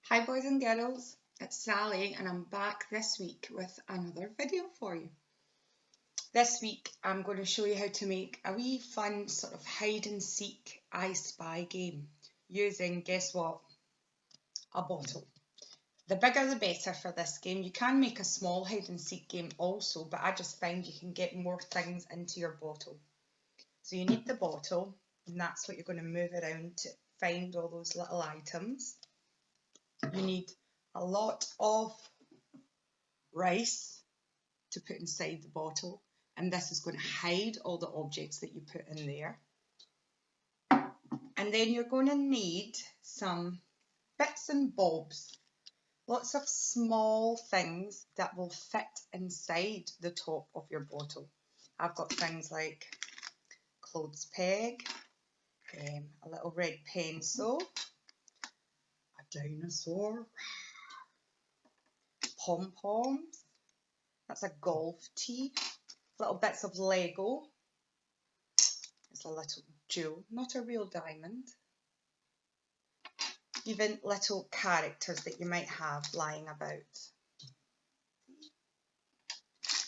Hi boys and girls, it's Sally and I'm back this week with another video for you. This week I'm going to show you how to make a wee fun sort of hide and seek I Spy game using, guess what, a bottle. The bigger the better for this game. You can make a small hide and seek game also, but I just find you can get more things into your bottle. So you need the bottle and that's what you're going to move around to find all those little items. You need a lot of rice to put inside the bottle, and this is going to hide all the objects that you put in there. And then you're going to need some bits and bobs, lots of small things that will fit inside the top of your bottle. I've got things like clothes peg, a little red pencil, a dinosaur, pom-poms, that's a golf tee, little bits of Lego. It's a little jewel, not a real diamond. Even little characters that you might have lying about.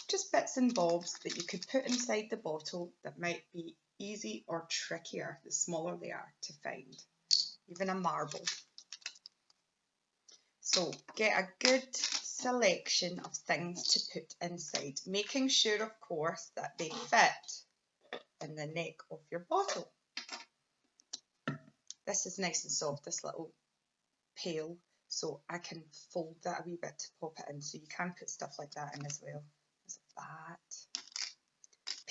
Just bits and bobs that you could put inside the bottle that might be easy or trickier the smaller they are to find. Even a marble. So get a good selection of things to put inside, making sure of course that they fit in the neck of your bottle. This is nice and soft, this little pail, so I can fold that a wee bit to pop it in, so you can put stuff like that in as well. There's that,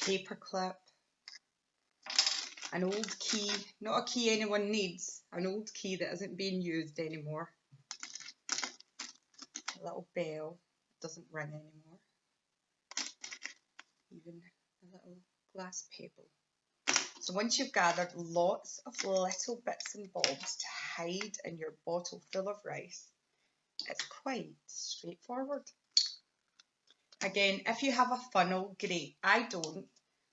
paper clip, an old key, not a key anyone needs, an old key that isn't being used anymore, a little bell, doesn't ring anymore, even a little glass pebble. So once you've gathered lots of little bits and bobs to hide in your bottle full of rice, it's quite straightforward. Again, if you have a funnel, great. I don't,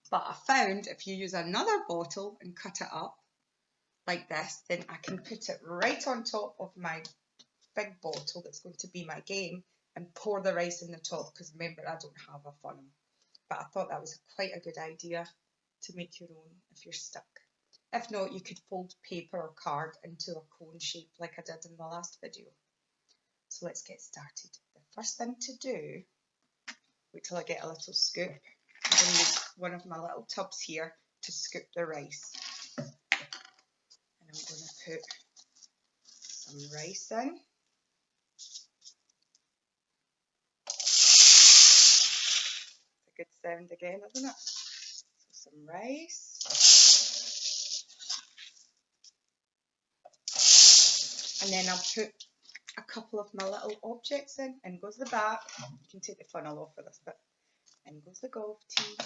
but I found if you use another bottle and cut it up like this, then I can put it right on top of my big bottle that's going to be my game and pour the rice in the top, because remember, I don't have a funnel. But I thought that was quite a good idea to make your own if you're stuck. If not, you could fold paper or card into a cone shape like I did in the last video. So let's get started. The first thing to do, wait till I get a little scoop. I'm going to use one of my little tubs here to scoop the rice. And I'm going to put some rice in. It's a good sound again, isn't it? So some rice. And then I'll put a couple of my little objects in. In goes the bat. You can take the funnel off for this bit. In goes the golf tee.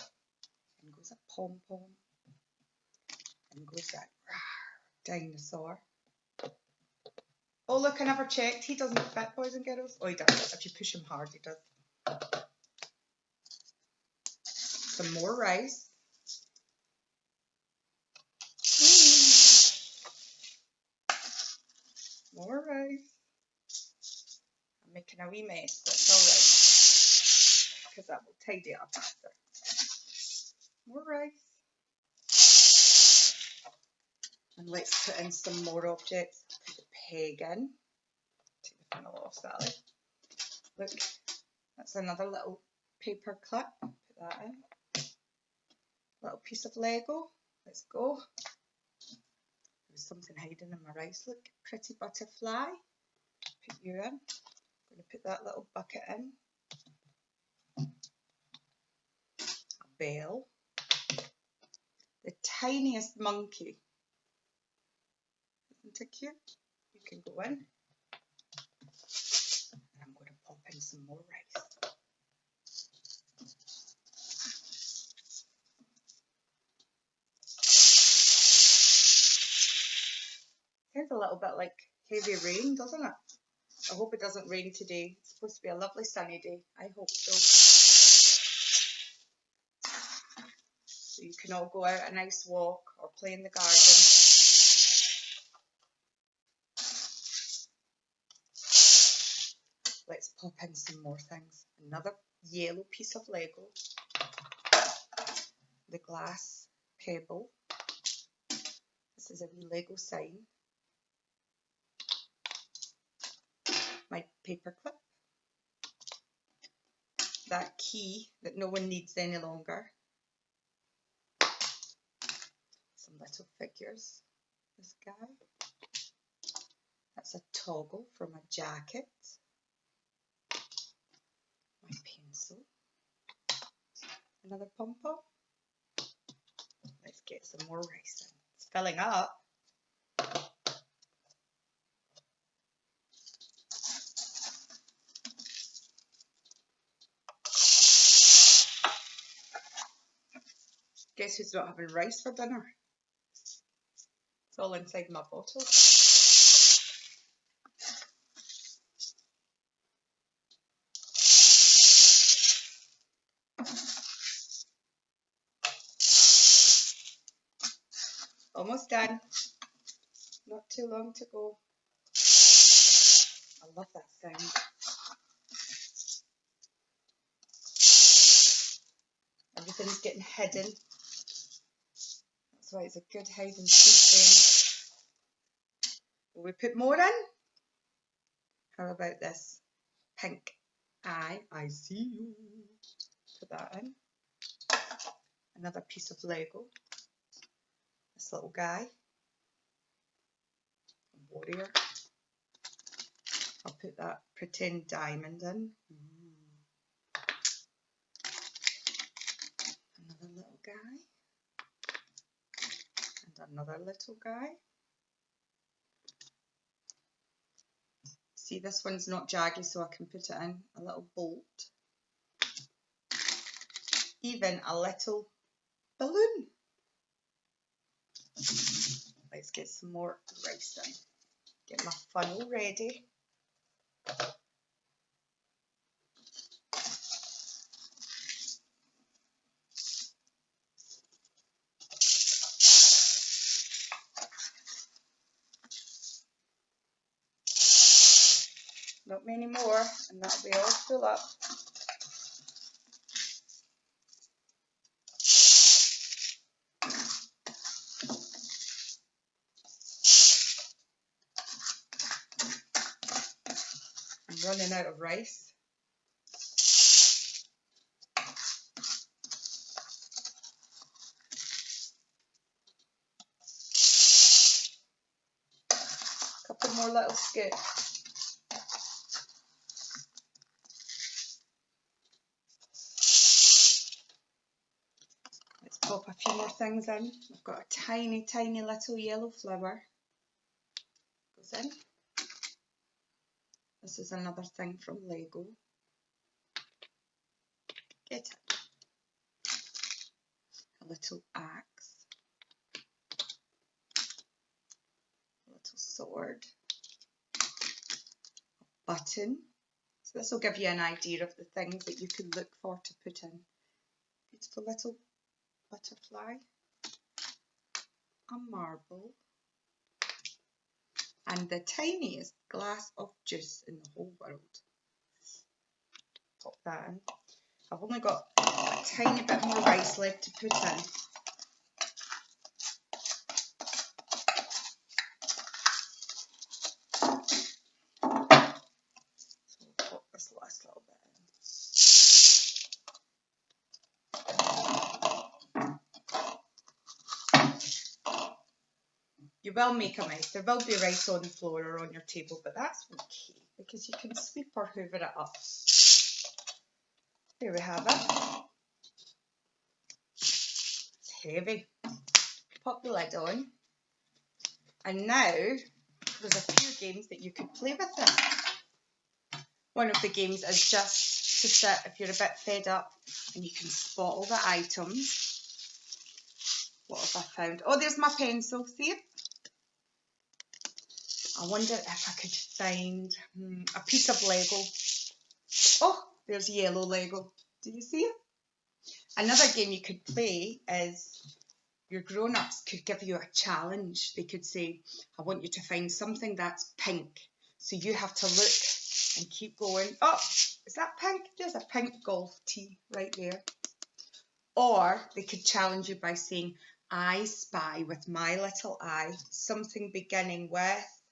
In goes a pom-pom. In goes that dinosaur. Oh look, I never checked. He doesn't fit, boys and girls. Oh, he does. If you push him hard, he does. Some more rice. More rice. I'm making a wee mess, but it's alright, because that will tidy it up after. More rice. And let's put in some more objects. Put the peg in. Take the funnel off, Sally. Look, that's another little paper clip. Put that in. Little piece of Lego. Let's go. There's something hiding in my rice. Look, pretty butterfly. Put you in. I'm going to put that little bucket in. A bell. The tiniest monkey. Isn't it cute? You can go in. And I'm going to pop in some more rice. Sounds a little bit like heavy rain, doesn't it? I hope it doesn't rain today. It's supposed to be a lovely sunny day. I hope so. So you can all go out a nice walk or play in the garden. pop in some more things. Another yellow piece of Lego. The glass pebble. This is a wee Lego sign. My paper clip. That key that no one needs any longer. Some little figures. This guy. That's a toggle from a jacket. My pencil. Another pom-pom. Let's get some more rice in. It's filling up. Guess who's not having rice for dinner? It's all inside my bottle. Almost done. Not too long to go. I love that sound. Everything's getting hidden. That's why it's a good hide and seek game. Will we put more in? How about this? Pink eye. I see you. Put that in. Another piece of Lego. This little guy. A warrior. I'll put that pretend diamond in. Another little guy. And another little guy. See, this one's not jaggy, so I can put it in. A little bolt. Even a little balloon. Let's get some more rice in. Get my funnel ready. Not many more, and that'll be all full up. I'm running out of rice. A couple more little scoops. Let's pop a few more things in. I've got a tiny, tiny little yellow flower. Goes in. This is another thing from Lego. Get it. A little axe. A little sword. A button. So this will give you an idea of the things that you can look for to put in. Beautiful little butterfly. A marble. And the tiniest glass of juice in the whole world. Pop that in. I've only got a tiny bit more rice left to put in. So we'll pop this last little bit in. You will make a mess. There will be rice on the floor or on your table, but that's okay because you can sweep or hoover it up. There we have it. It's heavy. Pop the lid on. And now there's a few games that you could play with it. One of the games is just to sit if you're a bit fed up and you can spot all the items. What have I found? Oh, there's my pencil. See it? I wonder if I could find a piece of Lego. Oh, there's yellow Lego. Do you see it? Another game you could play is your grown-ups could give you a challenge. They could say, I want you to find something that's pink. So you have to look and keep going. Oh, is that pink? There's a pink golf tee right there. Or they could challenge you by saying, I spy with my little eye something beginning with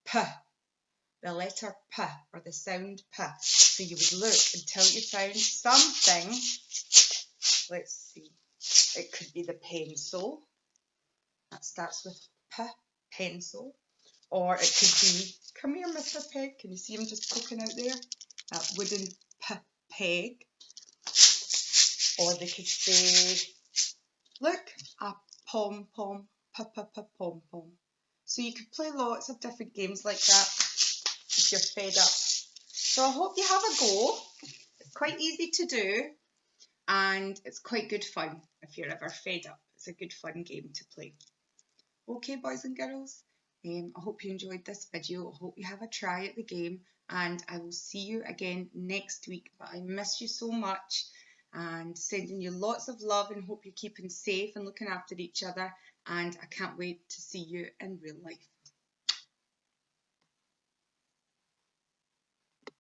P, the letter P, or the sound P. So you would look until you found something. Let's see. It could be the pencil. That starts with P, pencil. Or it could be, come here, Mr. Peg. Can you see him just poking out there? That wooden peg. Or they could say, look, a pom-pom, pom-pom. So you could play lots of different games like that if you're fed up. So I hope you have a go. It's quite easy to do, and it's quite good fun if you're ever fed up. It's a good fun game to play. Okay, boys and girls, I hope you enjoyed this video. I hope you have a try at the game, and I will see you again next week. But I miss you so much, and sending you lots of love, and hope you're keeping safe and looking after each other, and I can't wait to see you in real life.